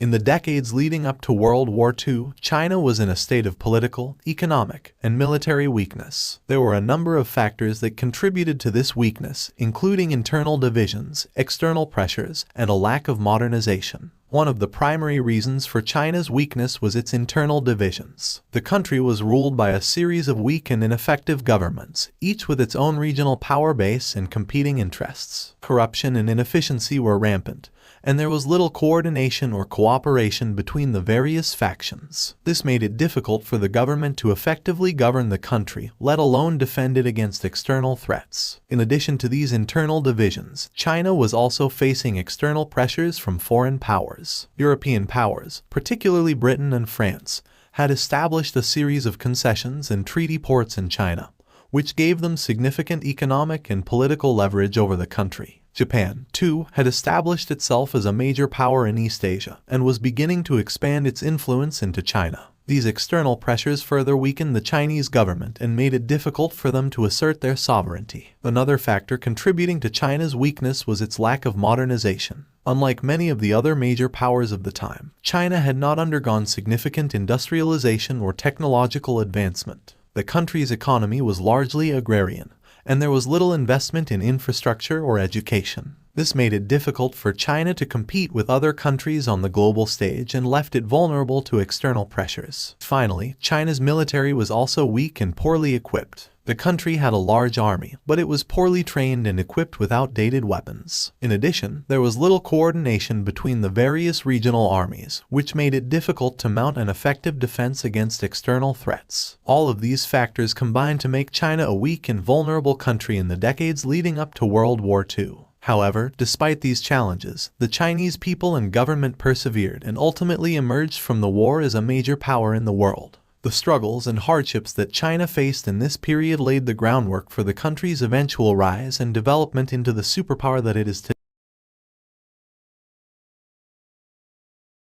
In the decades leading up to World War II, China was in a state of political, economic, and military weakness. There were a number of factors that contributed to this weakness, including internal divisions, external pressures, and a lack of modernization. One of the primary reasons for China's weakness was its internal divisions. The country was ruled by a series of weak and ineffective governments, each with its own regional power base and competing interests. Corruption and inefficiency were rampant, and there was little coordination or cooperation between the various factions. This made it difficult for the government to effectively govern the country, let alone defend it against external threats. In addition to these internal divisions, China was also facing external pressures from foreign powers. European powers, particularly Britain and France, had established a series of concessions and treaty ports in China, which gave them significant economic and political leverage over the country. Japan, too, had established itself as a major power in East Asia and was beginning to expand its influence into China. These external pressures further weakened the Chinese government and made it difficult for them to assert their sovereignty. Another factor contributing to China's weakness was its lack of modernization. Unlike many of the other major powers of the time, China had not undergone significant industrialization or technological advancement. The country's economy was largely agrarian, and there was little investment in infrastructure or education. This made it difficult for China to compete with other countries on the global stage and left it vulnerable to external pressures. Finally, China's military was also weak and poorly equipped. The country had a large army, but it was poorly trained and equipped with outdated weapons. In addition, there was little coordination between the various regional armies, which made it difficult to mount an effective defense against external threats. All of these factors combined to make China a weak and vulnerable country in the decades leading up to World War II. However, despite these challenges, the Chinese people and government persevered and ultimately emerged from the war as a major power in the world. The struggles and hardships that China faced in this period laid the groundwork for the country's eventual rise and development into the superpower that it is today.